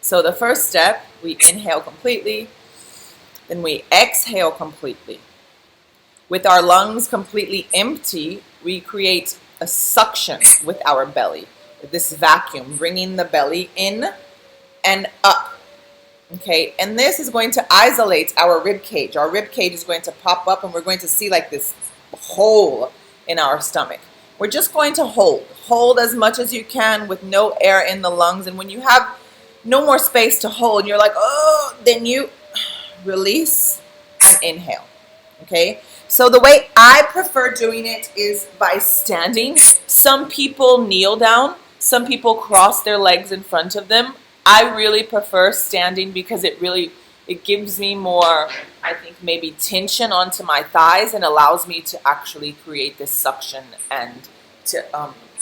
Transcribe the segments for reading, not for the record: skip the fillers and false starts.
So the first step, we inhale completely, then we exhale completely. With our lungs completely empty, we create a suction with our belly, this vacuum, bringing the belly in and up. Okay, and this is going to isolate our rib cage. Our rib cage is going to pop up and we're going to see like this hole in our stomach. We're just going to hold as much as you can with no air in the lungs. And when you have no more space to hold, you're like, oh, then you release and inhale. Okay, so the way I prefer doing it is by standing. Some people kneel down, some people cross their legs in front of them. I really prefer standing because it gives me more, I think, maybe tension onto my thighs and allows me to actually create this suction and to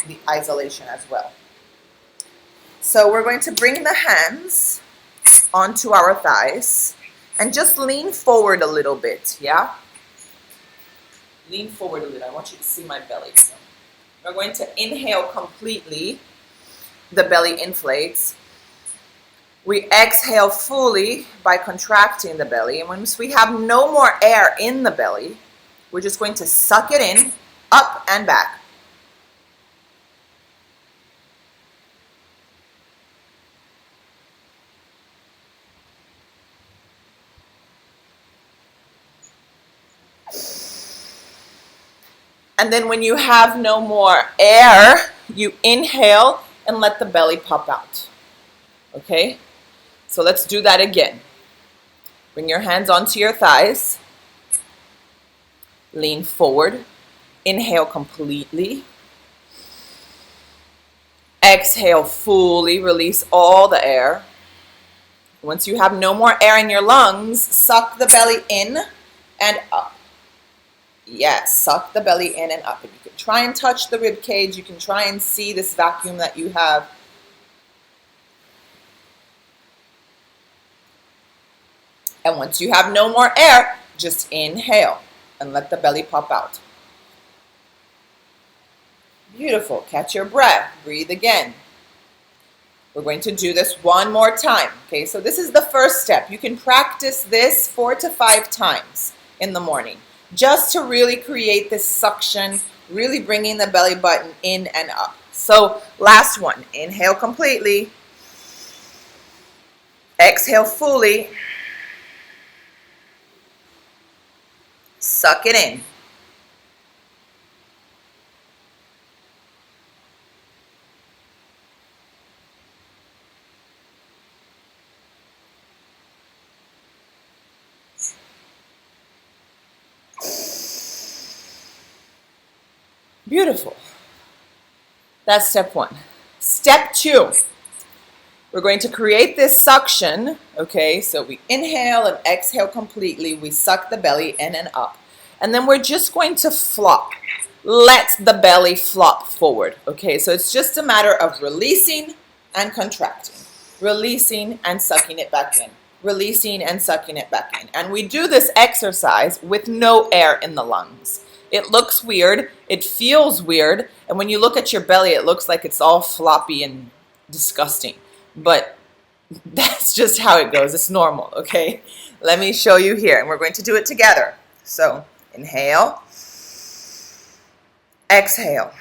the isolation as well. So we're going to bring the hands onto our thighs and just lean forward a little bit, yeah? Lean forward a little. I want you to see my belly. So we're going to inhale completely. The belly inflates. We exhale fully by contracting the belly. And once we have no more air in the belly, we're just going to suck it in, up and back. And then when you have no more air, you inhale and let the belly pop out. Okay? So let's do that again. Bring your hands onto your thighs. Lean forward. Inhale completely. Exhale fully. Release all the air. Once you have no more air in your lungs, suck the belly in and up. Yes, suck the belly in and up. And you can try and touch the rib cage. You can try and see this vacuum that you have. And once you have no more air, just inhale and let the belly pop out. Beautiful. Catch your breath. Breathe again. We're going to do this one more time. Okay, so this is the first step. You can practice this 4 to 5 times in the morning, just to really create this suction, really bringing the belly button in and up. So last one. Inhale completely. Exhale fully. Suck it in. Beautiful. That's step 1. Step 2. We're going to create this suction, okay? So we inhale and exhale completely. We suck the belly in and up. And then we're just going to flop. Let the belly flop forward, okay? So it's just a matter of releasing and contracting. Releasing and sucking it back in. Releasing and sucking it back in. And we do this exercise with no air in the lungs. It looks weird. It feels weird. And when you look at your belly, it looks like it's all floppy and disgusting. But that's just how it goes. It's normal, okay? Let me show you here. And we're going to do it together. So inhale. Exhale.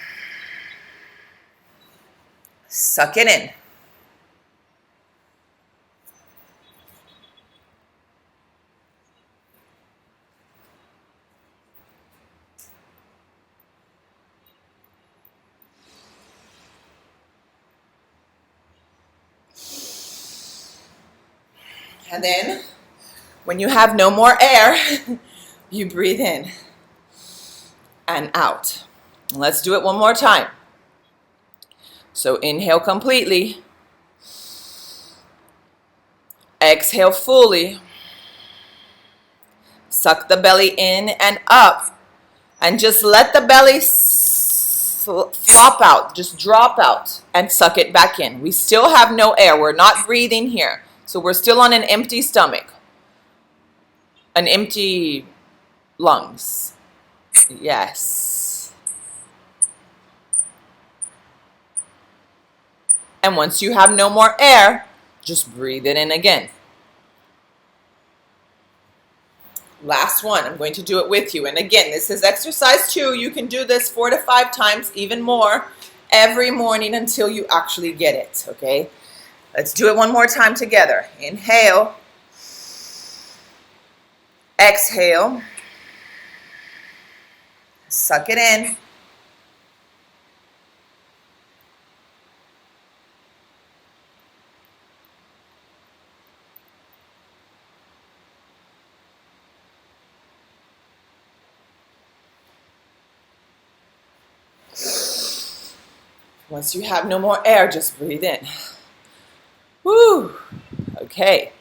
Suck it in. And then, when you have no more air, you breathe in and out. Let's do it one more time. So inhale completely. Exhale fully. Suck the belly in and up. And just let the belly flop out. Just drop out and suck it back in. We still have no air. We're not breathing here. So we're still on an empty stomach. An empty lungs. Yes. And once you have no more air, Just breathe it in again. Last one. I'm going to do it with you. And again, this is exercise 2. You can do this 4 to 5 times, even more, every morning until you actually get it, okay? Let's do it one more time together. Inhale. Exhale. Suck it in. Once you have no more air, just breathe in. Woo! Okay.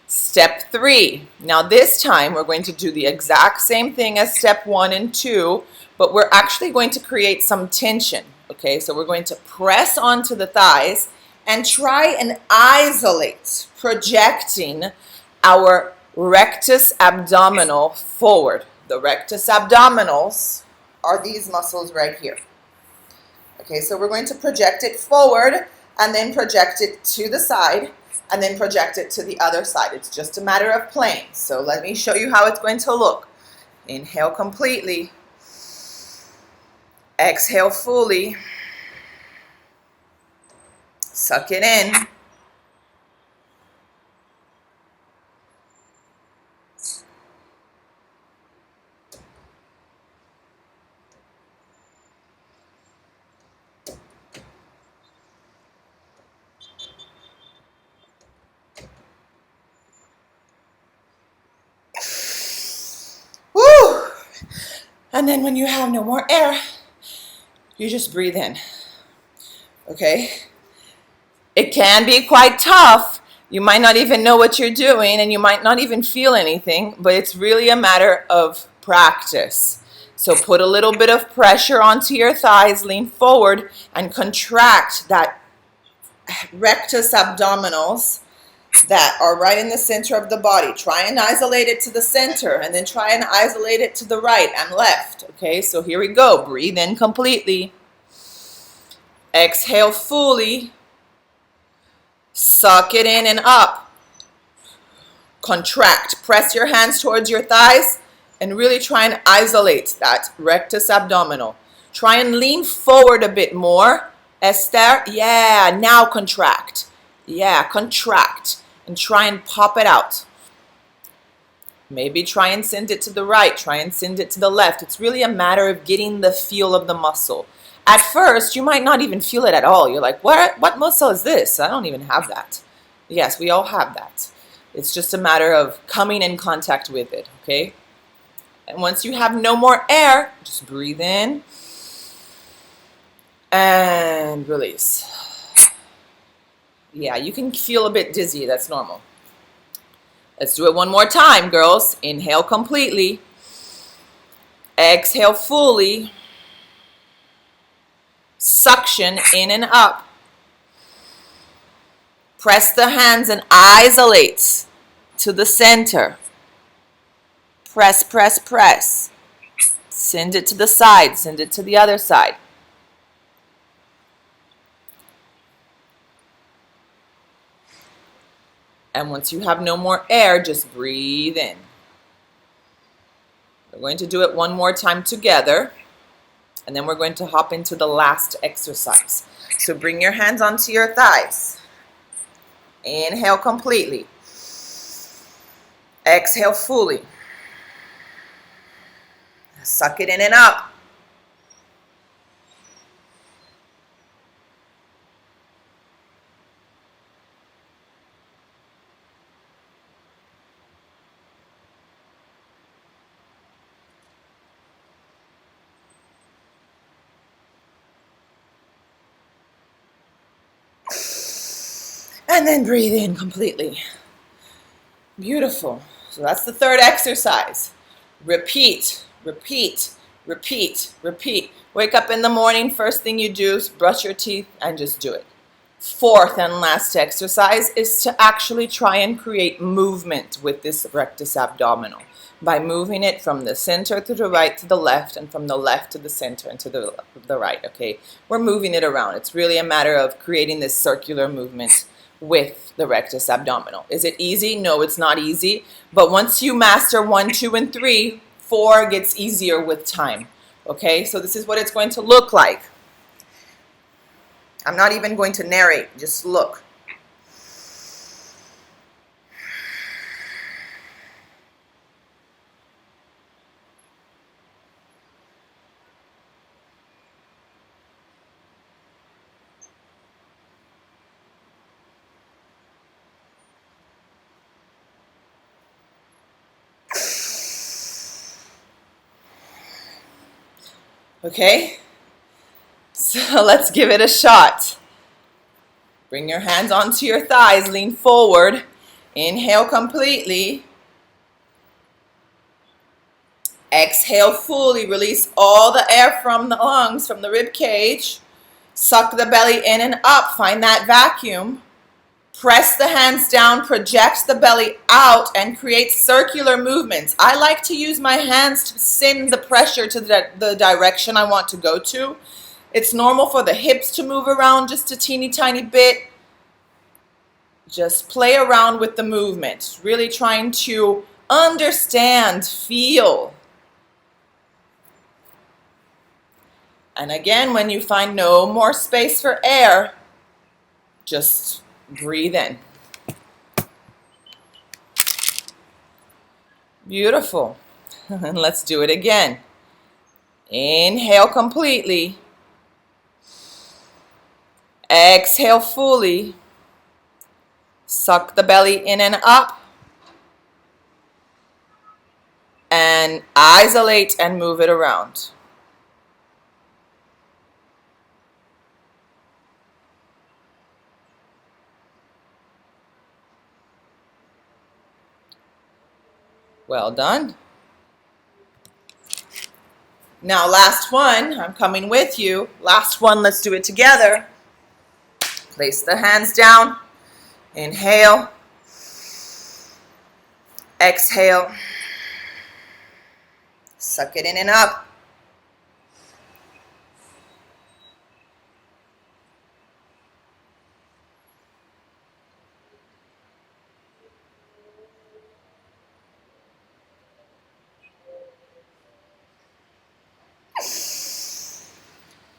Step 3. Now this time we're going to do the exact same thing as step 1 and 2, but we're actually going to create some tension. Okay, so we're going to press onto the thighs and try and isolate, projecting our rectus abdominal forward. The rectus abdominals are these muscles right here. Okay, so we're going to project it forward and then project it to the side and then project it to the other side. It's just a matter of playing. So let me show you how it's going to look. Inhale completely. Exhale fully. Suck it in. Woo! And then when you have no more air, you just breathe in. Okay? It can be quite tough. You might not even know what you're doing and you might not even feel anything, but it's really a matter of practice. So put a little bit of pressure onto your thighs, lean forward and contract that rectus abdominals that are right in the center of the body. Try and isolate it to the center and then try and isolate it to the right and left. Okay, so here we go. Breathe in completely. Exhale fully. Suck it in and up. Contract. Press your hands towards your thighs and really try and isolate that rectus abdominal. Try and lean forward a bit more. Esther, yeah, now contract. Yeah, contract. And try and pop it out. Maybe try and send it to the right. Try and send it to the left. It's really a matter of getting the feel of the muscle. At first, you might not even feel it at all. You're like, what muscle is this? I don't even have that. Yes, we all have that. It's just a matter of coming in contact with it, okay? And once you have no more air, just breathe in and release. Yeah, you can feel a bit dizzy. That's normal. Let's do it one more time, girls. Inhale completely. Exhale fully. Suction in and up. Press the hands and isolate to the center. Press, press, press. Send it to the side. Send it to the other side. And once you have no more air, just breathe in. We're going to do it one more time together. And then we're going to hop into the last exercise. So bring your hands onto your thighs. Inhale completely. Exhale fully. Suck it in and up. And then breathe in completely. Beautiful. So that's the third exercise. Repeat, repeat, repeat, repeat. Wake up in the morning, first thing you do is brush your teeth and just do it. Fourth and last exercise is to actually try and create movement with this rectus abdominal by moving it from the center to the right to the left and from the left to the center and to the right, okay? We're moving it around. It's really a matter of creating this circular movement with the rectus abdominal. Is it easy? No, it's not easy. But once you master 1, 2, and 3, 4 gets easier with time. Okay, so this is what it's going to look like. I'm not even going to narrate, just look. Okay, so let's give it a shot. Bring your hands onto your thighs, lean forward. Inhale completely. Exhale fully, release all the air from the lungs, from the rib cage. Suck the belly in and up, find that vacuum. Press the hands down, project the belly out, and create circular movements. I like to use my hands to send the pressure to the direction I want to go to. It's normal for the hips to move around just a teeny tiny bit. Just play around with the movement, really trying to understand, feel. And again, when you find no more space for air, just breathe in. Beautiful. And let's do it again. Inhale completely. Exhale fully. Suck the belly in and up. And isolate and move it around. Well done. Now last one, I'm coming with you. Last one, let's do it together. Place the hands down. Inhale. Exhale. Suck it in and up.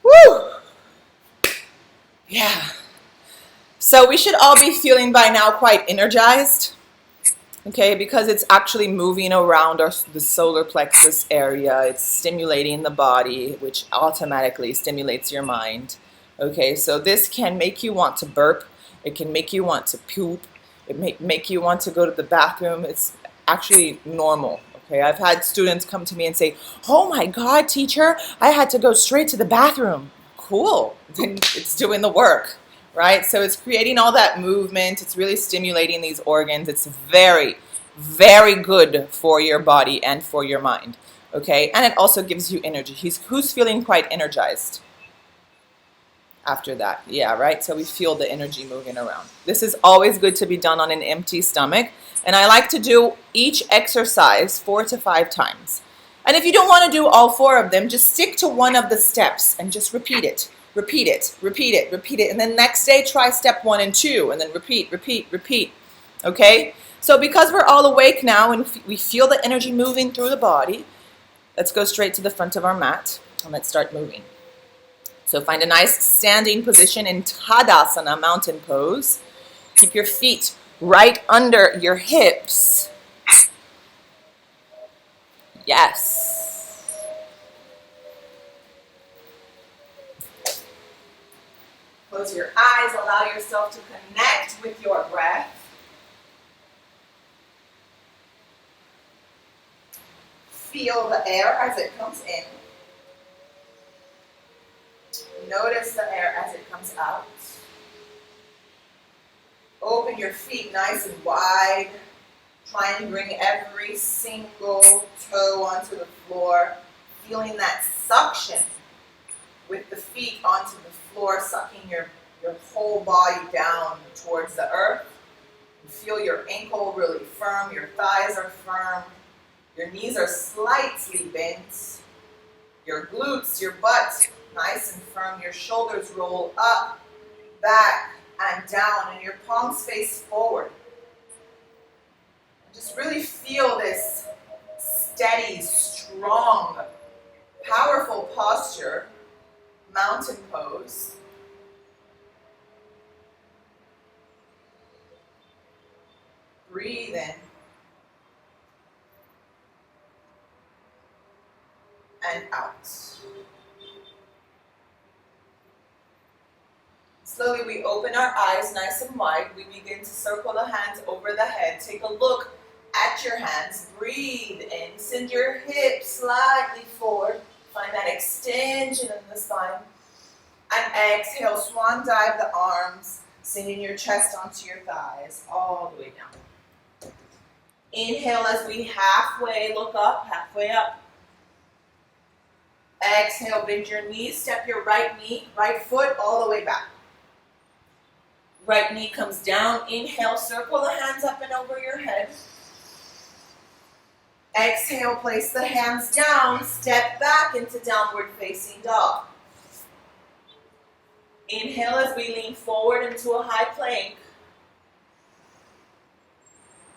Woo! Yeah. So we should all be feeling by now quite energized, okay, because it's actually moving around the solar plexus area. It's stimulating the body, which automatically stimulates your mind. Okay, so this can make you want to burp. It can make you want to poop. It make you want to go to the bathroom. It's actually normal. Okay, I've had students come to me and say, "Oh my God, teacher, I had to go straight to the bathroom." Cool, then it's doing the work, right? So it's creating all that movement. It's really stimulating these organs. It's very, very good for your body and for your mind. Okay, and it also gives you energy. Who's feeling quite energized after that? Yeah, right? So we feel the energy moving around. This is always good to be done on an empty stomach. And I like to do each exercise 4 to 5 times. And if you don't want to do all 4 of them, just stick to one of the steps and just repeat it. Repeat it, repeat it, repeat it. And then next day, try step 1 and 2. And then repeat, repeat, repeat. Okay? So because we're all awake now and we feel the energy moving through the body, let's go straight to the front of our mat and let's start moving. So find a nice standing position in Tadasana, mountain pose. Keep your feet right under your hips. Yes. Close your eyes, allow yourself to connect with your breath. Feel the air as it comes in. Notice the air as it comes out. Open your feet nice and wide. Try and bring every single toe onto the floor. Feeling that suction with the feet onto the floor, sucking your whole body down towards the earth. You feel your ankle really firm, your thighs are firm, your knees are slightly bent, your glutes, your butt, nice and firm, your shoulders roll up, back, and down, and your palms face forward. Just really feel this steady, strong, powerful posture, mountain pose. Breathe in and out. Slowly we open our eyes nice and wide. We begin to circle the hands over the head. Take a look at your hands. Breathe in. Send your hips slightly forward. Find that extension in the spine. And exhale, swan dive the arms, sending your chest onto your thighs, all the way down. Inhale as we halfway look up, halfway up. Exhale, bend your knees, step your right knee, right foot all the way back. Right knee comes down. Inhale, circle the hands up and over your head. Exhale, place the hands down, step back into downward facing dog. Inhale as we lean forward into a high plank.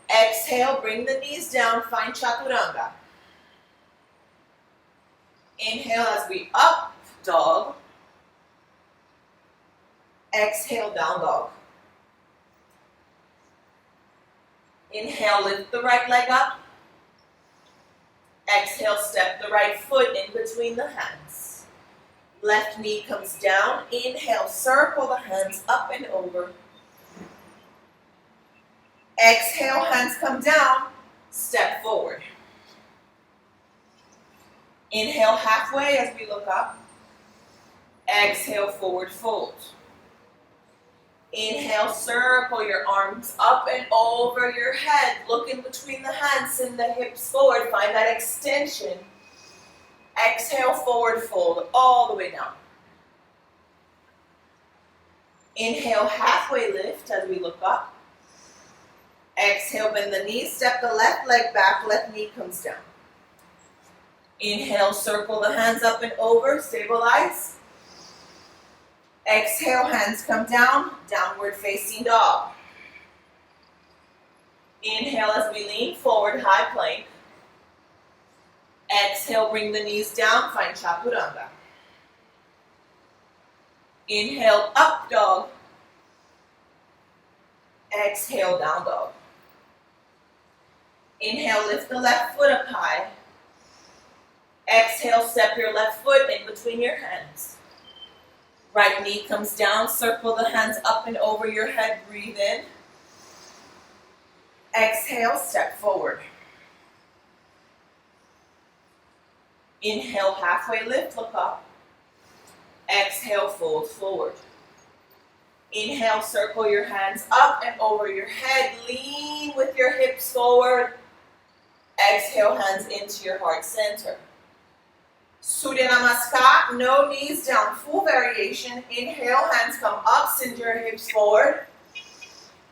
Exhale, bring the knees down, find chaturanga. Inhale as we up dog. Exhale, down dog. Inhale, lift the right leg up. Exhale, step the right foot in between the hands. Left knee comes down. Inhale, circle the hands up and over. Exhale, hands come down. Step forward. Inhale halfway as we look up. Exhale, forward fold. Inhale, circle your arms up and over your head. Look in between the hands, send the hips forward. Find that extension. Exhale, forward fold all the way down. Inhale, halfway lift as we look up. Exhale, bend the knees, step the left leg back, left knee comes down. Inhale, circle the hands up and over, stabilize. Exhale, hands come down, downward facing dog. Inhale as we lean forward, high plank. Exhale, bring the knees down, find chaturanga. Inhale, up dog. Exhale, down dog. Inhale, lift the left foot up high. Exhale, step your left foot in between your hands. Right knee comes down, circle the hands up and over your head, breathe in. Exhale, step forward. Inhale, halfway lift, look up. Exhale, fold forward. Inhale, circle your hands up and over your head, lean with your hips forward. Exhale, hands into your heart center. Surya Namaskar, no knees down, full variation. Inhale, hands come up, send your hips forward.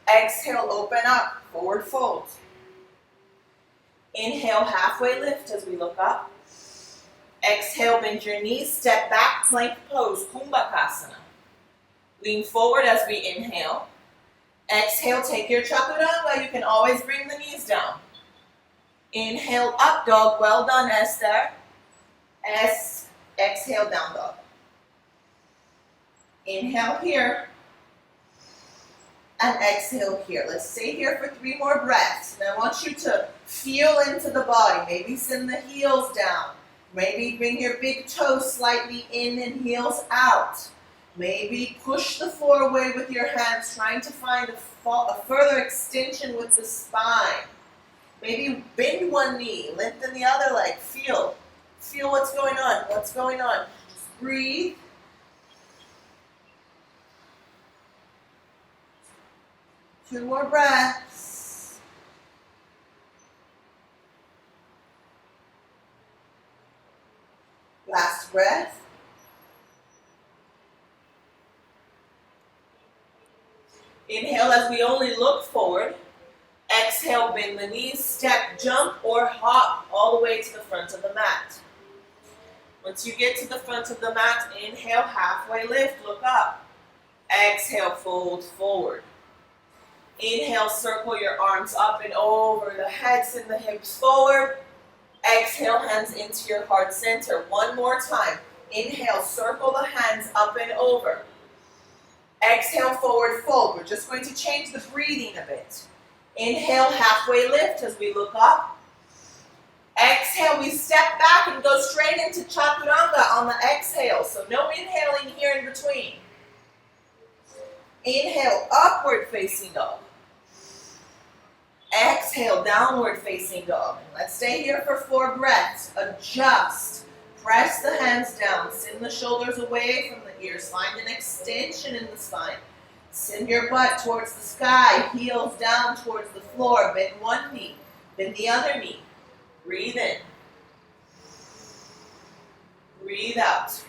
Exhale, open up, forward fold. Inhale, halfway lift as we look up. Exhale, bend your knees, step back, plank pose, Kumbhakasana. Lean forward as we inhale. Exhale, take your chaturanga. You can always bring the knees down. Inhale, up dog. Well done, Esther. Exhale, down dog. Inhale here. And exhale here. Let's stay here for 3 more breaths. And I want you to feel into the body. Maybe send the heels down. Maybe bring your big toes slightly in and heels out. Maybe push the floor away with your hands, trying to find a further extension with the spine. Maybe bend one knee, lengthen the other leg. Feel what's going on. What's going on? Just breathe. Two more breaths. Last breath. Inhale as we only look forward. Exhale, bend the knees, step, jump, or hop all the way to the front of the mat. Once you get to the front of the mat, inhale, halfway lift, look up. Exhale, fold forward. Inhale, circle your arms up and over the head, send the hips forward. Exhale, hands into your heart center. One more time. Inhale, circle the hands up and over. Exhale, forward fold. We're just going to change the breathing a bit. Inhale, halfway lift as we look up. Exhale, we step back and go straight into chaturanga on the exhale. So no inhaling here in between. Inhale, upward facing dog. Exhale, downward facing dog. And let's stay here for 4 breaths. Adjust. Press the hands down. Send the shoulders away from the ears. Find an extension in the spine. Send your butt towards the sky. Heels down towards the floor. Bend one knee. Bend the other knee. Breathe in. Breathe out.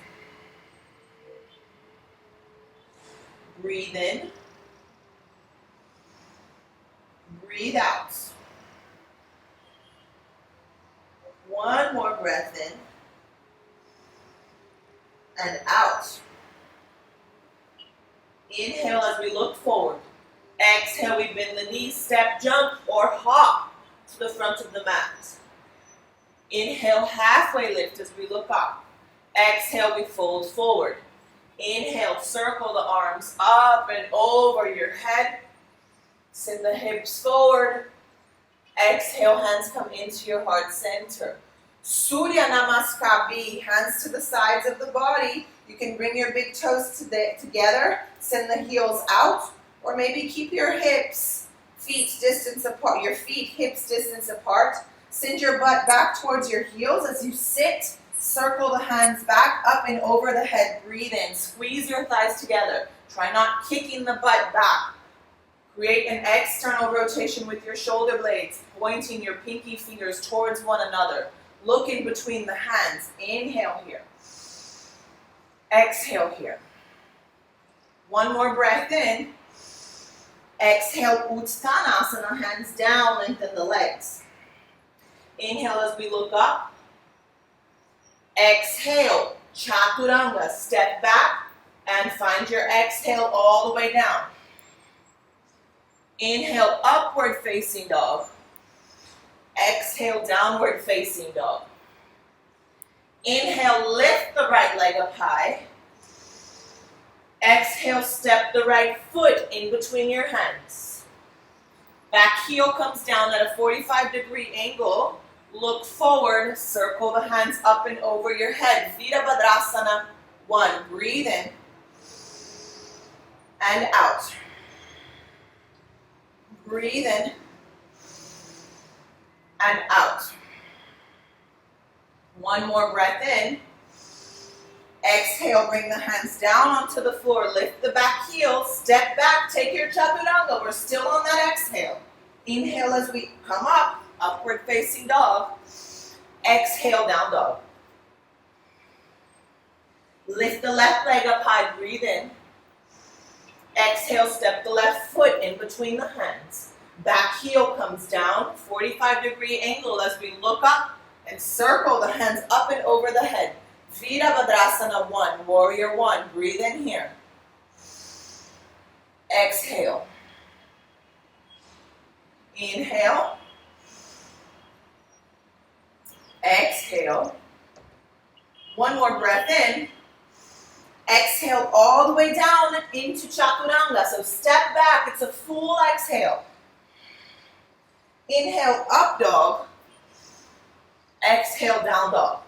Breathe in. Breathe out. One more breath in. And out. Inhale as we look forward. Exhale, we bend the knees, step, jump, or hop to the front of the mat. Inhale, halfway lift as we look up. Exhale, we fold forward. Inhale, circle the arms up and over your head. Send the hips forward. Exhale, hands come into your heart center. Surya Namaskar B, hands to the sides of the body. You can bring your big toes together, send the heels out, or maybe keep your hips, distance apart, your feet, hips distance apart. Send your butt back towards your heels as you sit. Circle the hands back, up and over the head. Breathe in. Squeeze your thighs together. Try not kicking the butt back. Create an external rotation with your shoulder blades, pointing your pinky fingers towards one another. Look in between the hands. Inhale here. Exhale here. One more breath in. Exhale, Uttanasana, hands down, lengthen the legs. Inhale as we look up. Exhale, Chaturanga, step back and find your exhale all the way down. Inhale, upward facing dog. Exhale, downward facing dog. Inhale, lift the right leg up high. Exhale, step the right foot in between your hands. Back heel comes down at a 45-degree angle. Look forward, circle the hands up and over your head. Virabhadrasana 1. Breathe in and out. Breathe in and out. One more breath in. Exhale, bring the hands down onto the floor. Lift the back heel, step back, take your chaturanga. We're still on that exhale. Inhale as we come up, upward facing dog. Exhale, down dog. Lift the left leg up high, breathe in. Exhale, step the left foot in between the hands. Back heel comes down, 45-degree angle as we look up and circle the hands up and over the head. Virabhadrasana 1, warrior 1. Breathe in here. Exhale. Inhale. Exhale. One more breath in. Exhale all the way down into Chaturanga. So step back. It's a full exhale. Inhale, up dog. Exhale, down dog.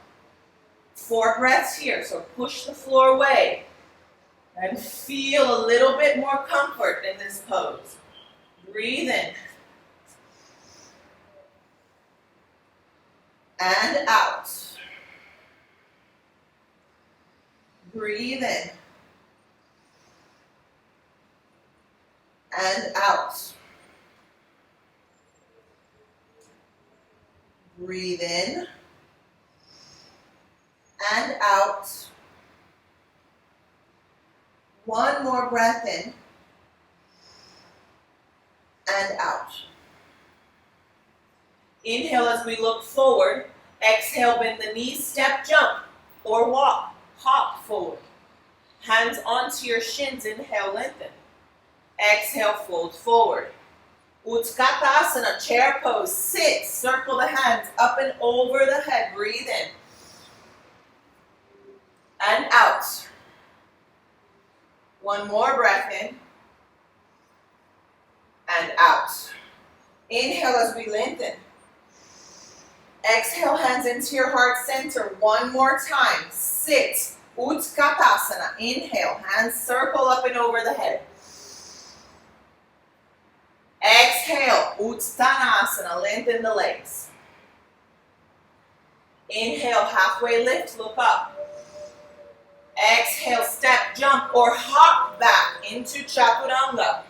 4 breaths here. So push the floor away and feel a little bit more comfort in this pose. Breathe in. And out. Breathe in. And out. Breathe in. And out. One more breath in. And out. Inhale as we look forward. Exhale, bend the knees, step, jump, or walk. Hop forward. Hands onto your shins. Inhale, lengthen. Exhale, fold forward. Utkatasana, chair pose. Sit, circle the hands up and over the head. Breathe in. And out. One more breath in. And out. Inhale as we lengthen. Exhale, hands into your heart center. One more time. Sit. Utkatasana. Inhale. Hands circle up and over the head. Exhale. Uttanasana. Lengthen the legs. Inhale. Halfway lift. Look up. Exhale. Step, jump, or hop back into Chaturanga.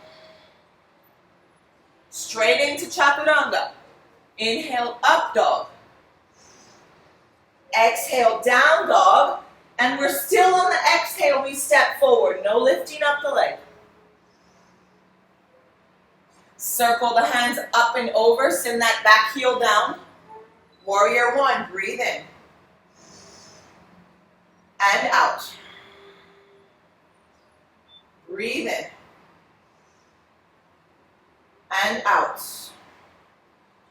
Straight into Chaturanga. Inhale. Up dog. Exhale, down dog, and we're still on the exhale, we step forward, no lifting up the leg. Circle the hands up and over, send that back heel down. Warrior one, breathe in. And out. Breathe in. And out.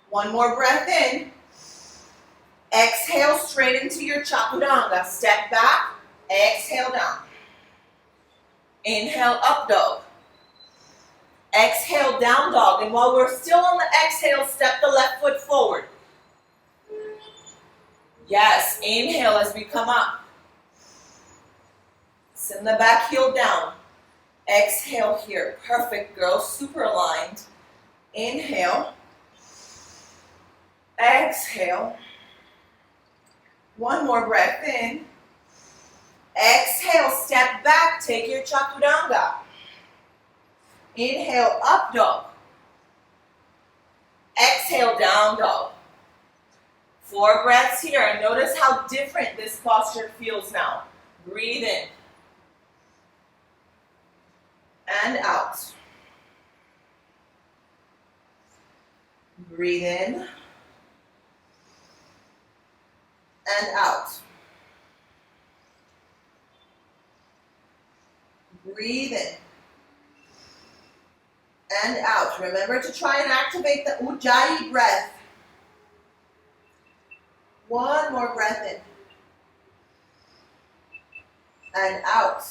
One more breath in. Exhale straight into your Chaturanga. Step back, exhale down. Inhale, up dog. Exhale, down dog. And while we're still on the exhale, step the left foot forward. Yes, inhale as we come up. Send the back heel down. Exhale here. Perfect, girl. Super aligned. Inhale. Exhale. One more breath in. Exhale, step back, take your Chaturanga. Inhale, up dog. Exhale, down dog. 4 breaths here, and notice how different this posture feels now. Breathe in. And out. Breathe in. And out. Breathe in. And out. Remember to try and activate the Ujjayi breath. One more breath in. And out.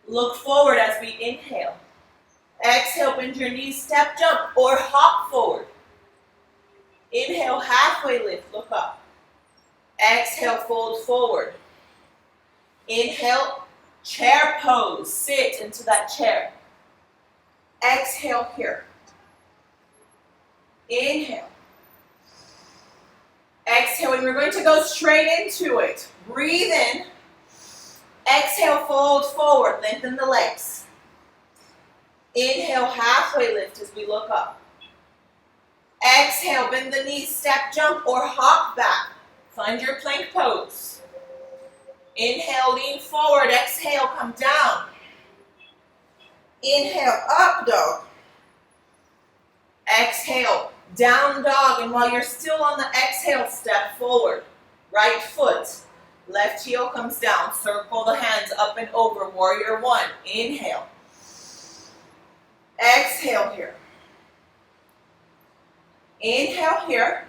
Look forward as we inhale. Exhale, bend your knees, step, jump, or hop forward. Inhale, halfway lift, look up. Exhale, fold forward. Inhale, chair pose, sit into that chair. Exhale here. Inhale. Exhale, and we're going to go straight into it. Breathe in. Exhale, fold forward, lengthen the legs. Inhale, halfway lift as we look up. Exhale, bend the knees, step, jump, or hop back. Find your plank pose. Inhale, lean forward. Exhale, come down. Inhale, up dog. Exhale, down dog. And while you're still on the exhale, step forward. Right foot. Left heel comes down. Circle the hands up and over. Warrior one. Inhale. Exhale here. Inhale here.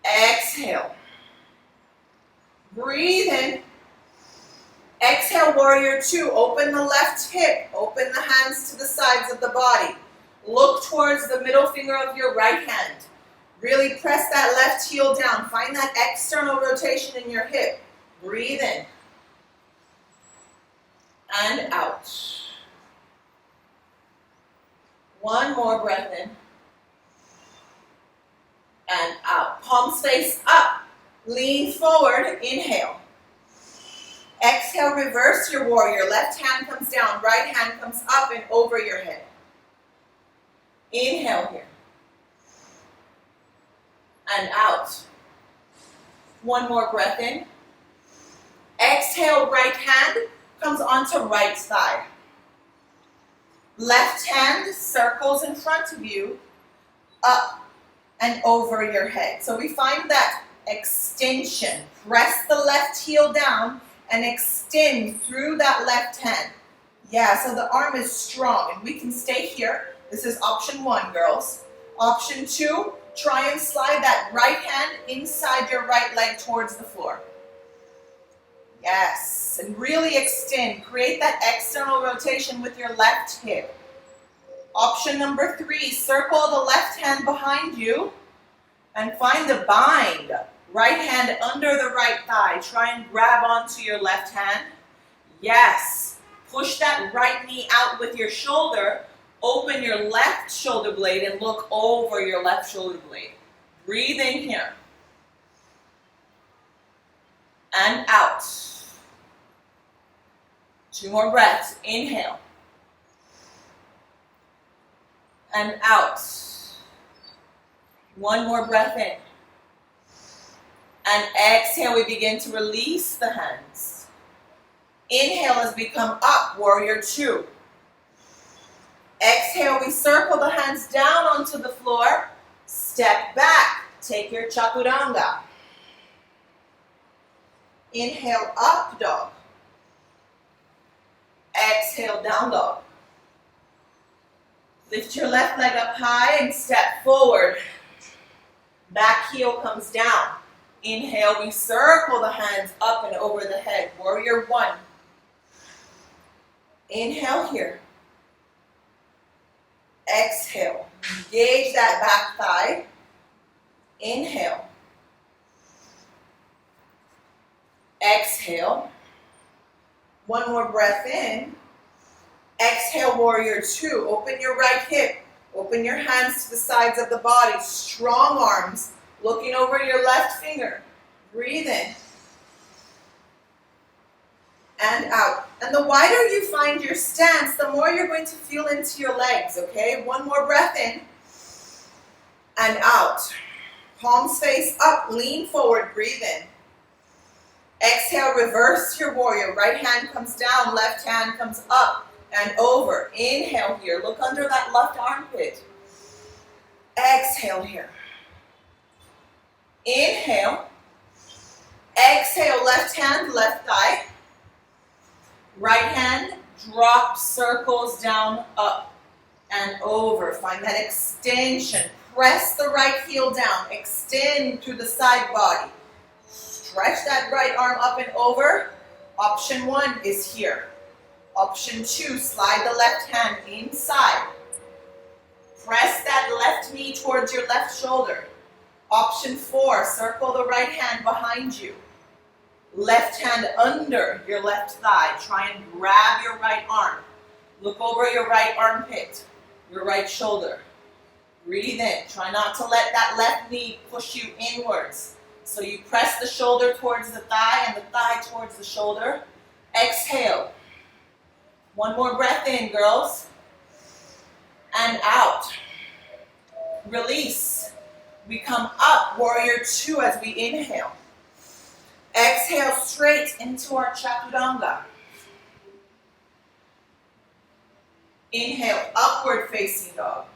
Exhale. Breathe in. Exhale, warrior two. Open the left hip. Open the hands to the sides of the body. Look towards the middle finger of your right hand. Really press that left heel down. Find that external rotation in your hip. Breathe in. And out. One more breath in. And out. Palms face up. Lean forward. Inhale. Exhale, reverse your warrior. Left hand comes down. Right hand comes up and over your head. Inhale here. And out. One more breath in. Exhale, right hand comes onto right thigh. Left hand circles in front of you, up and over your head. So we find that extension. Press the left heel down and extend through that left hand. Yeah, so the arm is strong and we can stay here. This is option 1, girls. Option 2, try and slide that right hand inside your right leg towards the floor. Yes, and really extend. Create that external rotation with your left hip. Option number 3, circle the left hand behind you and find a bind. Right hand under the right thigh. Try and grab onto your left hand. Yes. Push that right knee out with your shoulder. Open your left shoulder blade and look over your left shoulder blade. Breathe in here. And out. 2 more breaths. Inhale. And out. 1 more breath in. And exhale, we begin to release the hands. Inhale as we come up, warrior 2. Exhale, we circle the hands down onto the floor. Step back, take your chaturanga. Inhale, up dog. Exhale, down dog. Lift your left leg up high and step forward. Back heel comes down. Inhale, we circle the hands up and over the head. Warrior 1. Inhale here. Exhale. Engage that back thigh. Inhale. Exhale. 1 more breath in. Exhale, warrior 2. Open your right hip. Open your hands to the sides of the body. Strong arms. Looking over your left finger. Breathe in. And out. And the wider you find your stance, the more you're going to feel into your legs, okay? 1 more breath in. And out. Palms face up, lean forward, breathe in. Exhale, reverse your warrior. Right hand comes down, left hand comes up and over. Inhale here. Look under that left armpit. Exhale here. Inhale. Exhale, left hand, left thigh. Right hand, drop, circles down, up, and over. Find that extension. Press the right heel down. Extend through the side body. Stretch that right arm up and over. Option 1 is here. Option 2, slide the left hand inside. Press that left knee towards your left shoulder. Option 4, circle the right hand behind you. Left hand under your left thigh. Try and grab your right arm. Look over your right armpit, your right shoulder. Breathe in. Try not to let that left knee push you inwards. So you press the shoulder towards the thigh and the thigh towards the shoulder. Exhale. 1 more breath in, girls. And out. Release. We come up, warrior 2, as we inhale. Exhale straight into our chaturanga. Inhale, upward facing dog.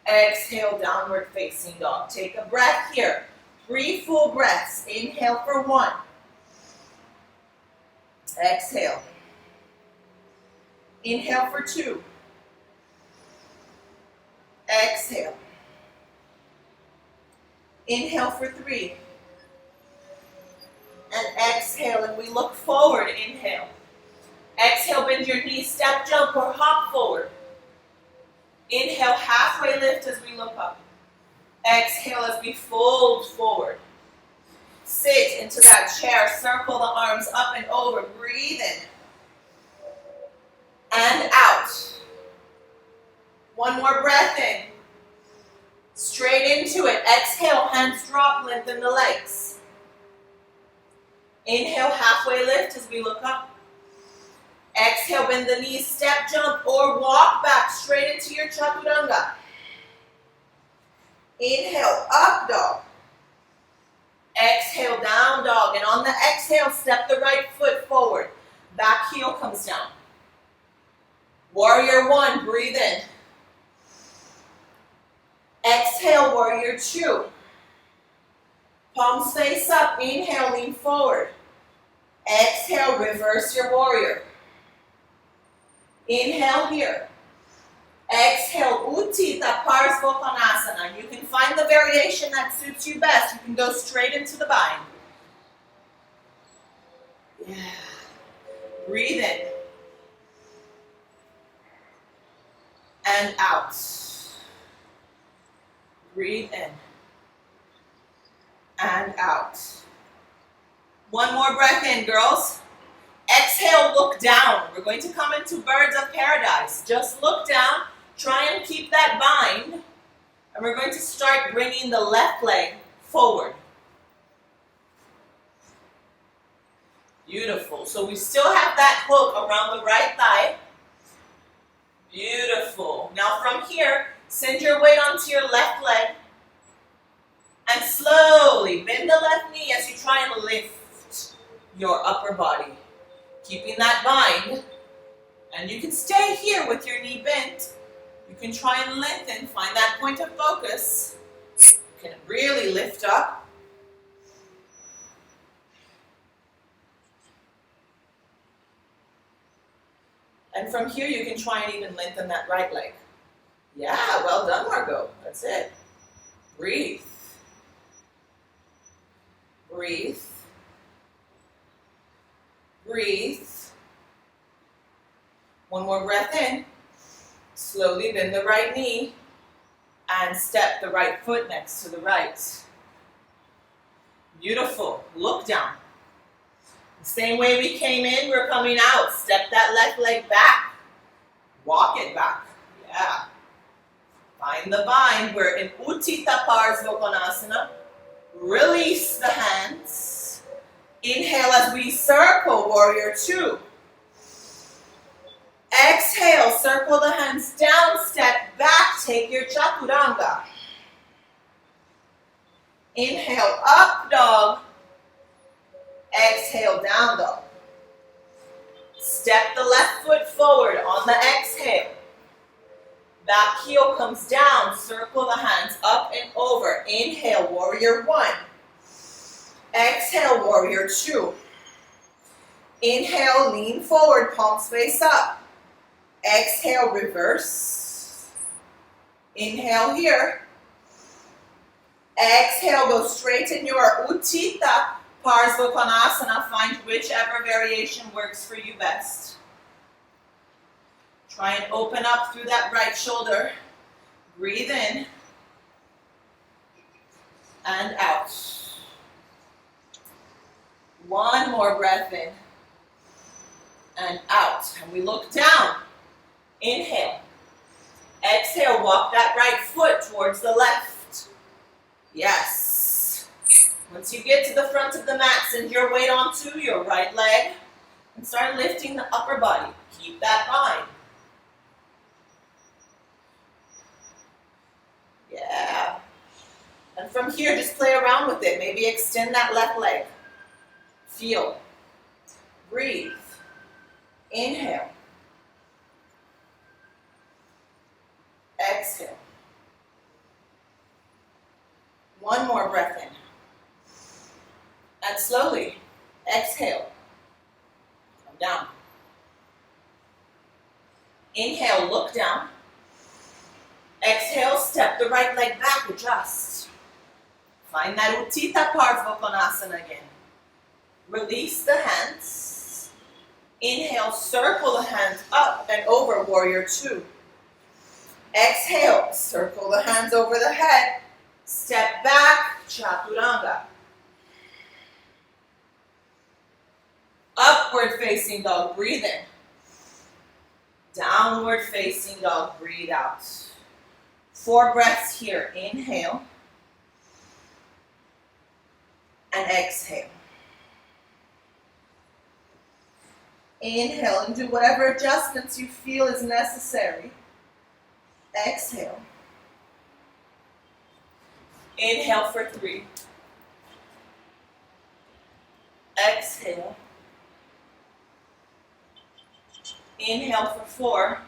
Exhale, downward facing dog. Take a breath here. 3 full breaths. Inhale for 1. Exhale. Inhale for 2. Exhale. Inhale for 3. And exhale, and we look forward. Inhale. Exhale, bend your knees, step, jump, or hop forward. Inhale, halfway lift as we look up. Exhale as we fold forward. Sit into that chair, circle the arms up and over. Breathe in. And out. 1 more breath in. Straight into it. Exhale, hands drop, lengthen the legs. Inhale, halfway lift as we look up. Exhale, bend the knees, step, jump, or walk back straight into your chaturanga. Inhale, up dog. Exhale, down dog. And on the exhale, step the right foot forward. Back heel comes down. Warrior 1, breathe in. Exhale, warrior 2. Palms face up. Inhale, lean forward. Exhale, reverse your warrior. Inhale here. Exhale, Utthita Parsvakonasana. You can find the variation that suits you best. You can go straight into the bind. Yeah. Breathe in. And out. Breathe in. And out. One more breath in, girls. Exhale, look down. We're going to come into birds of paradise. Just look down. Try and keep that bind. And we're going to start bringing the left leg forward. Beautiful. So we still have that hook around the right thigh. Beautiful. Now from here, send your weight onto your left leg. And slowly bend the left knee as you try and lift your upper body. Keeping that bind. And you can stay here with your knee bent. You can try and lengthen, find that point of focus. You can really lift up. And from here, you can try and even lengthen that right leg. Yeah, well done, Margot. That's it. Breathe. Breathe. Breathe. One more breath in. Slowly bend the right knee and step the right foot next to the right. Beautiful. Look down. The same way we came in, we're coming out. Step that left leg back. Walk it back. Yeah. Find the bind. We're in Utthita Parsvakonasana. Release the hands. Inhale as we circle, warrior two. Exhale, circle the hands down, step back, take your chaturanga. Inhale, up dog. Exhale, down dog. Step the left foot forward on the exhale. Back heel comes down, circle the hands up and over. Inhale, warrior one. Exhale, warrior two. Inhale, lean forward, palms face up. Exhale, reverse. Inhale here. Exhale, go straight in your Utthita Parsvakonasana. Find whichever variation works for you best. Try and open up through that right shoulder. Breathe in. And out. One more breath in. And out. And we look down. Inhale. Exhale, walk that right foot towards the left. Yes. Once you get to the front of the mat, send your weight onto your right leg and start lifting the upper body. Keep that bind. Yeah. And from here, just play around with it. Maybe extend that left leg. Feel. Breathe. Inhale. Exhale. One more breath in. And slowly, exhale. Come down. Inhale, look down. Exhale, step the right leg back, adjust. Find that Utthita Parsvakonasana again. Release the hands. Inhale, circle the hands up and over, warrior two. Exhale, circle the hands over the head. Step back, chaturanga. Upward facing dog, breathe in. Downward facing dog, breathe out. 4 breaths here. Inhale. And exhale. Inhale and do whatever adjustments you feel is necessary. Exhale. Inhale for 3. Exhale. Inhale for 4.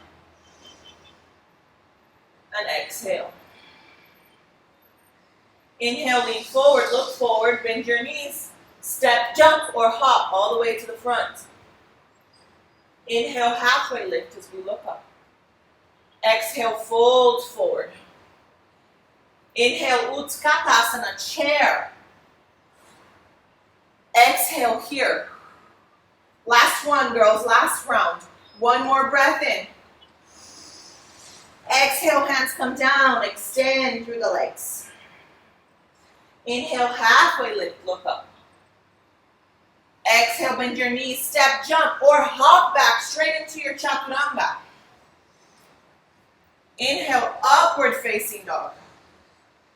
And exhale. Inhale, lean forward, look forward, bend your knees. Step, jump, or hop all the way to the front. Inhale, halfway lift as we look up. Exhale, fold forward. Inhale, Utkatasana, chair. Exhale here. Last one, girls, last round. One more breath in. Exhale, hands come down, extend through the legs. Inhale, halfway lift, look up. Exhale, bend your knees, step, jump, or hop back straight into your chaturanga. Inhale, upward facing dog.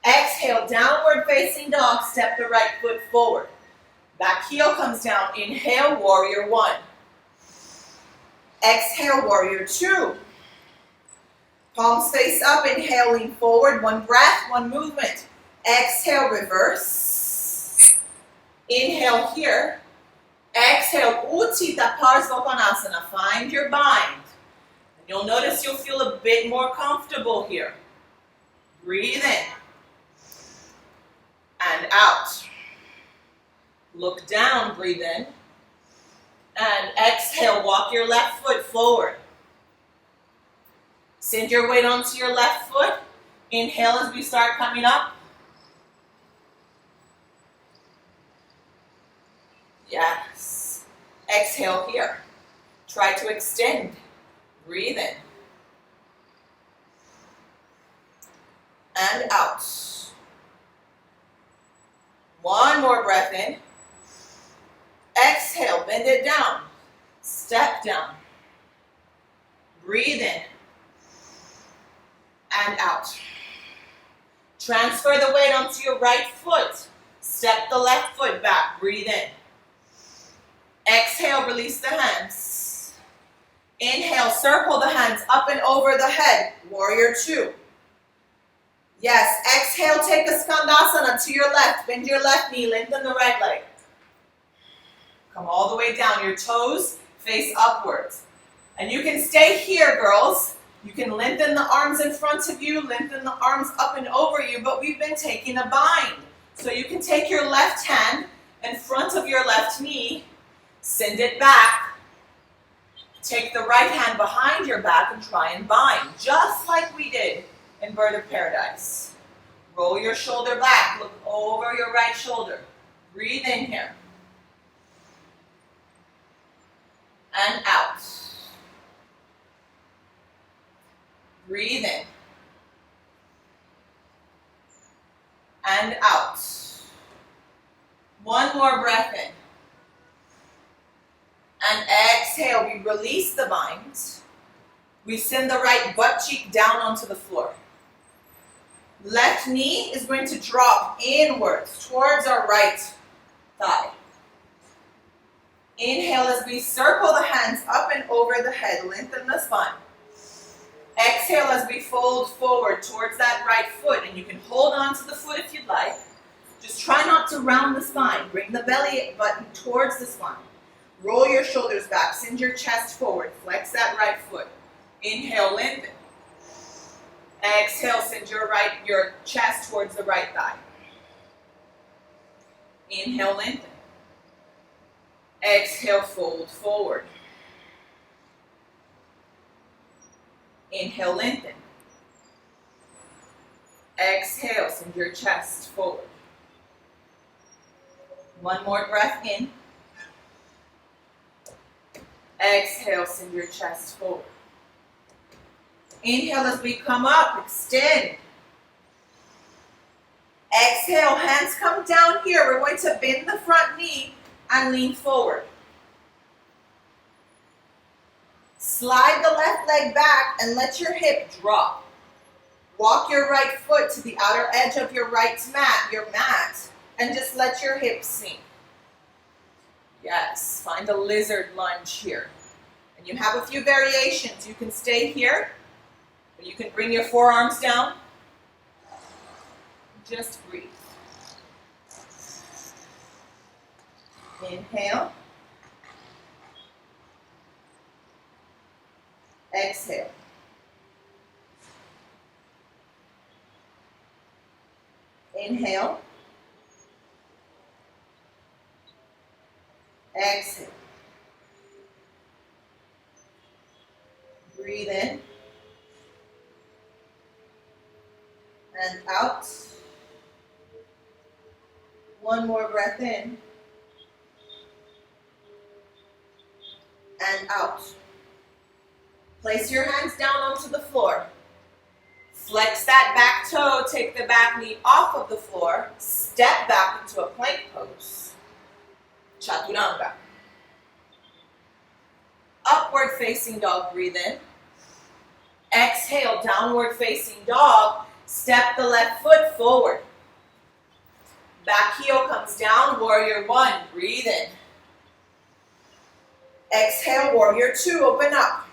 Exhale, downward facing dog, step the right foot forward. Back heel comes down. Inhale, warrior one. Exhale, warrior two. Palms face up, inhale, lean forward. One breath, one movement. Exhale, reverse. Inhale here. Exhale, Utthita Parsvakonasana. Find your bind. And you'll notice you'll feel a bit more comfortable here. Breathe in. And out. Look down, breathe in. And exhale, walk your left foot forward. Send your weight onto your left foot. Inhale as we start coming up. Yes. Exhale here. Try to extend. Breathe in. And out. One more breath in. Exhale, bend it down. Step down. Breathe in. And out. Transfer the weight onto your right foot. Step the left foot back. Breathe in. Exhale, release the hands. Inhale, circle the hands up and over the head. Warrior two. Yes, exhale, take a skandasana to your left. Bend your left knee, lengthen the right leg. Come all the way down. Your toes face upwards. And you can stay here, girls. You can lengthen the arms in front of you, lengthen the arms up and over you, but we've been taking a bind. So you can take your left hand in front of your left knee, send it back. Take the right hand behind your back and try and bind, just like we did in Bird of Paradise. Roll your shoulder back, look over your right shoulder. Breathe in here. And out. Breathe in. And out. One more breath in. And exhale, we release the bind. We send the right butt cheek down onto the floor. Left knee is going to drop inwards towards our right thigh. Inhale as we circle the hands up and over the head, lengthen the spine. Exhale as we fold forward towards that right foot, and you can hold on to the foot if you'd like. Just try not to round the spine. Bring the belly button towards the spine. Roll your shoulders back, send your chest forward, flex that right foot. Inhale, lengthen. Exhale, send your chest towards the right thigh. Inhale, lengthen. Exhale, fold forward. Inhale, lengthen. Exhale, send your chest forward. One more breath in. Exhale, send your chest forward. Inhale as we come up, extend. Exhale, hands come down here. We're going to bend the front knee and lean forward. Slide the left leg back and let your hip drop. Walk your right foot to the outer edge of your mat, and just let your hips sink. Yes, find a lizard lunge here. And you have a few variations. You can stay here, or you can bring your forearms down. Just breathe. Inhale. Exhale. Inhale. Exhale. Breathe in. And out. One more breath in. And out. Place your hands down onto the floor. Flex that back toe, take the back knee off of the floor, step back into a plank pose. Chaturanga. Upward facing dog, breathe in. Exhale, downward facing dog, step the left foot forward. Back heel comes down, warrior one, breathe in. Exhale, warrior two, open up.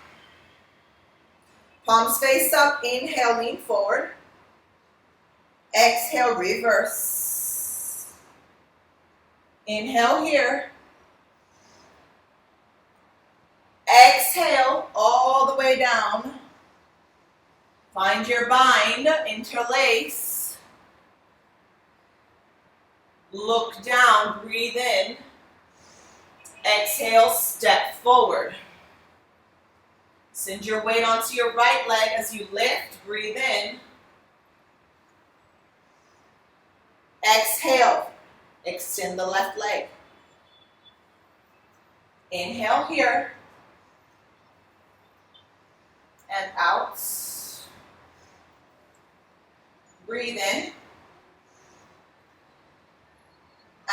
Palms face up, inhale, lean forward. Exhale, reverse. Inhale here. Exhale, all the way down. Find your bind, interlace. Look down, breathe in. Exhale, step forward. Send your weight onto your right leg as you lift, breathe in. Exhale, extend the left leg. Inhale here. And out. Breathe in.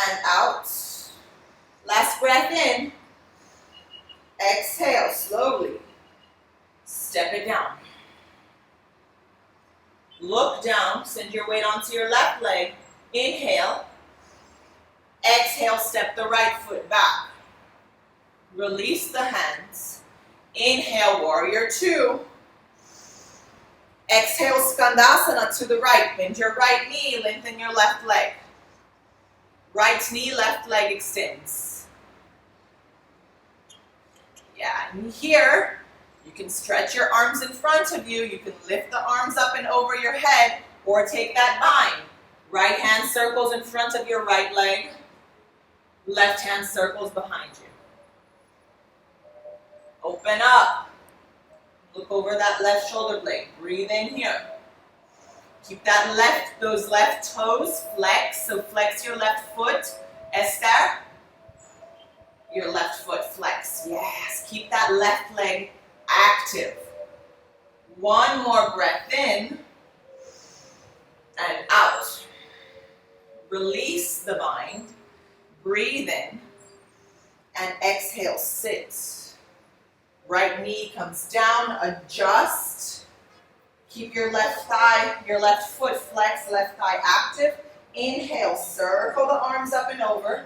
And out. Last breath in. Exhale slowly. Step it down. Look down. Send your weight onto your left leg. Inhale. Exhale, step the right foot back. Release the hands. Inhale, warrior two. Exhale, skandasana to the right. Bend your right knee, lengthen your left leg. Right knee, left leg extends. Yeah, and here, you can stretch your arms in front of you. You can lift the arms up and over your head or take that bind. Right hand circles in front of your right leg. Left hand circles behind you. Open up. Look over that left shoulder blade. Breathe in here. Keep those left toes flex. So flex your left foot. Esther. Your left foot flex. Yes. Keep that left leg active. One more breath in. And out. Release the bind. Breathe in. And exhale, sit. Right knee comes down, adjust. Keep your left thigh, your left foot flex, left thigh active. Inhale, circle the arms up and over.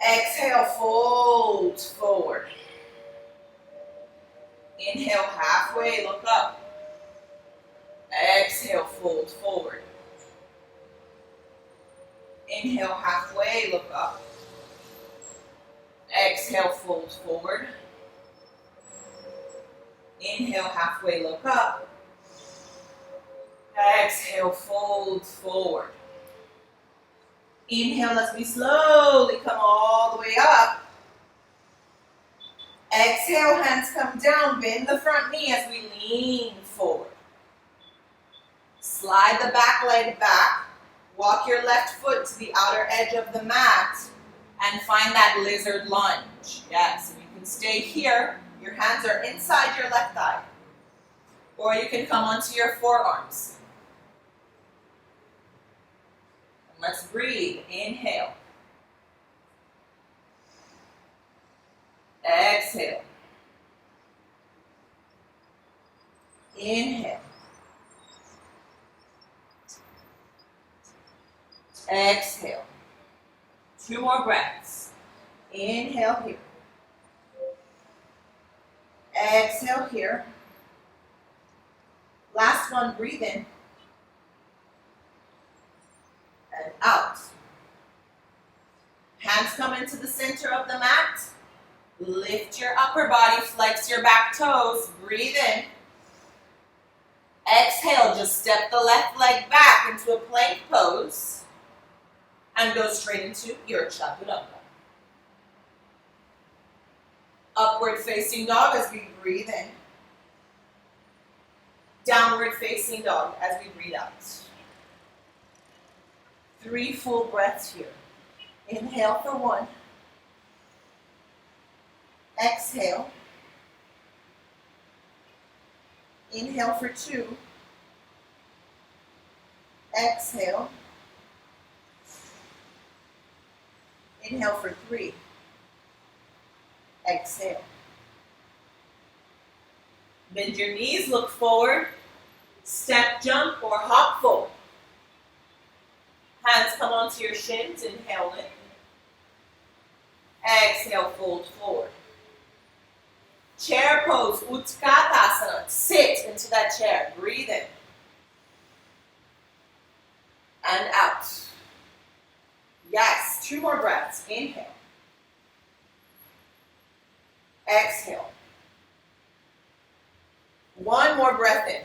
Exhale, fold forward. Inhale, halfway, look up. Exhale, fold forward. Inhale, halfway, look up. Exhale, fold forward. Inhale, halfway, look up. Exhale, fold forward. Inhale as we slowly come all the way up. Exhale, hands come down, bend the front knee as we lean forward. Slide the back leg back. Walk your left foot to the outer edge of the mat and find that lizard lunge. Yes, you can stay here. Your hands are inside your left thigh. Or you can come onto your forearms. And let's breathe. Inhale. Exhale. Inhale. Exhale. 2 more breaths. Inhale here. Exhale here. Last one, breathe in. And out. Hands come into the center of the mat. Lift your upper body, flex your back toes. Breathe in. Exhale, just step the left leg back into a plank pose and go straight into your chaturanga. Upward facing dog as we breathe in. Downward facing dog as we breathe out. 3 full breaths here. Inhale for 1. Exhale. Inhale for 2. Exhale. Inhale for 3. Exhale. Bend your knees, look forward. Step, jump, or hop forward. Hands come onto your shins, inhale in. Exhale, fold forward. Chair pose, Utkatasana. Sit into that chair, breathe in. And out. Yes, 2 more breaths. Inhale. Exhale. 1 more breath in.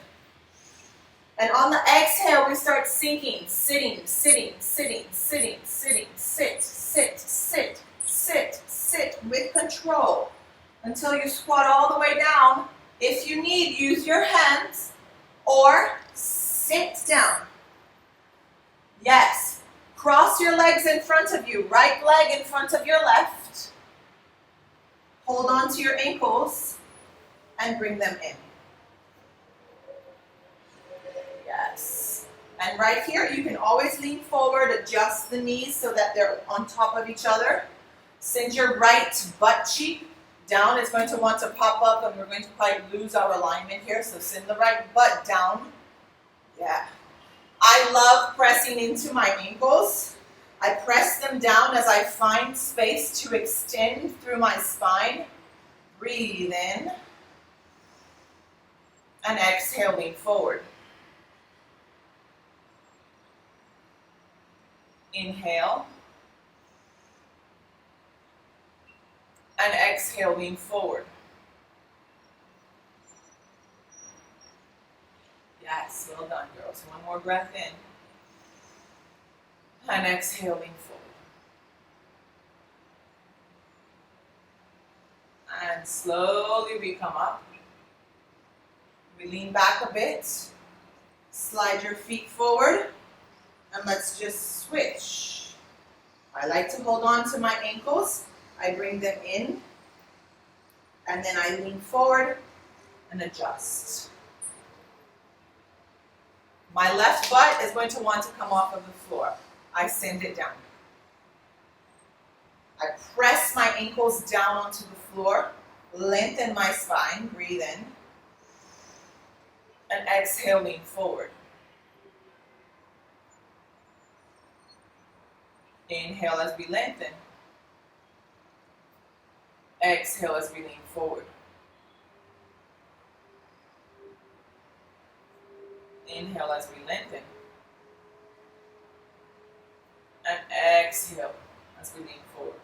And on the exhale, we start sinking, sitting, sitting, sitting, sitting, sitting, sit, sit, sit, sit, sit with control until you squat all the way down. If you need, use your hands or sit down. Yes. Cross your legs in front of you. Right leg in front of your left. Hold on to your ankles and bring them in. Yes. And right here, you can always lean forward, adjust the knees so that they're on top of each other. Send your right butt cheek down. It's going to want to pop up and we're going to probably lose our alignment here. So send the right butt down. Yeah. I love pressing into my ankles. I press them down as I find space to extend through my spine. Breathe in. And exhale, lean forward. Inhale. And exhale, lean forward. Yes, well done, girls. 1 more breath in. And exhale, lean forward. And slowly we come up. We lean back a bit. Slide your feet forward. And let's just switch. I like to hold on to my ankles. I bring them in. And then I lean forward and adjust. My left butt is going to want to come off of the floor. I send it down. I press my ankles down onto the floor, lengthen my spine, breathe in, and exhale, lean forward. Inhale as we lengthen. Exhale as we lean forward. Inhale as we lengthen. And exhale as we lean forward.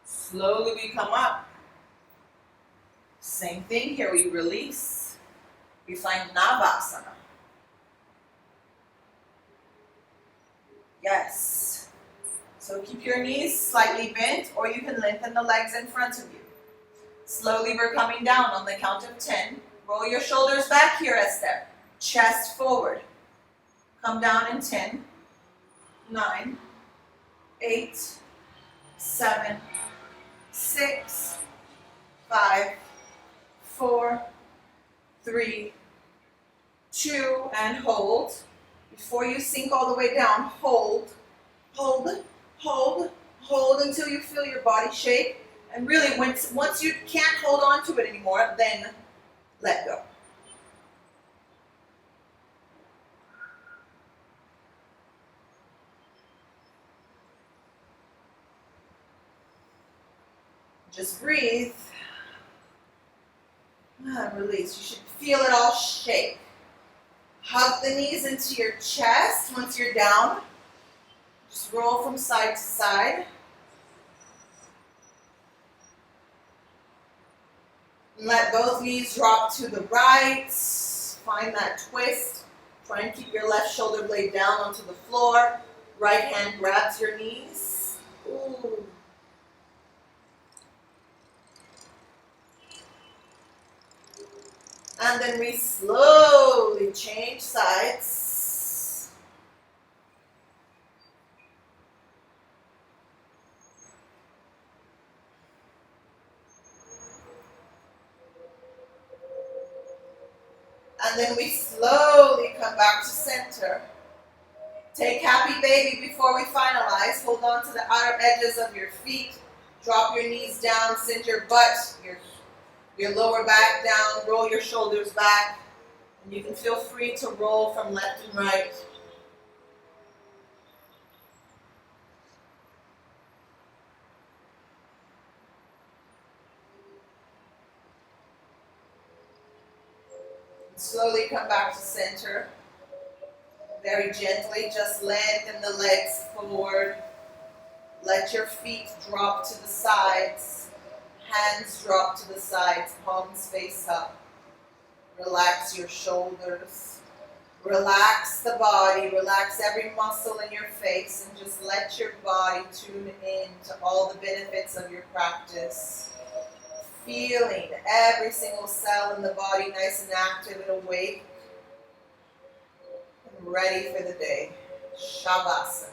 Slowly we come up. Same thing here, we release. We find Navasana. Yes. So keep your knees slightly bent, or you can lengthen the legs in front of you. Slowly we're coming down on the count of 10. Roll your shoulders back here a step. Chest forward. Come down in 10, 9, 8, 7, 6, 5, 4, 3, 2, and hold. Before you sink all the way down, hold, hold, hold, hold until you feel your body shake. And really, once you can't hold on to it anymore, then let go. Just breathe. And release. You should feel it all shake. Hug the knees into your chest once you're down. Just roll from side to side. Let both knees drop to the right. Find that twist. Try and keep your left shoulder blade down onto the floor. Right hand grabs your knees. Ooh. And then we slowly change sides. And then we slowly come back to center. Take happy baby before we finalize. Hold on to the outer edges of your feet. Drop your knees down, send your butt, your lower back down, roll your shoulders back. And you can feel free to roll from left and right. And slowly come back to center. Very gently, just lengthen the legs forward. Let your feet drop to the sides. Hands drop to the sides, palms face up. Relax your shoulders. Relax the body. Relax every muscle in your face and just let your body tune in to all the benefits of your practice. Feeling every single cell in the body nice and active and awake and ready for the day. Shavasana.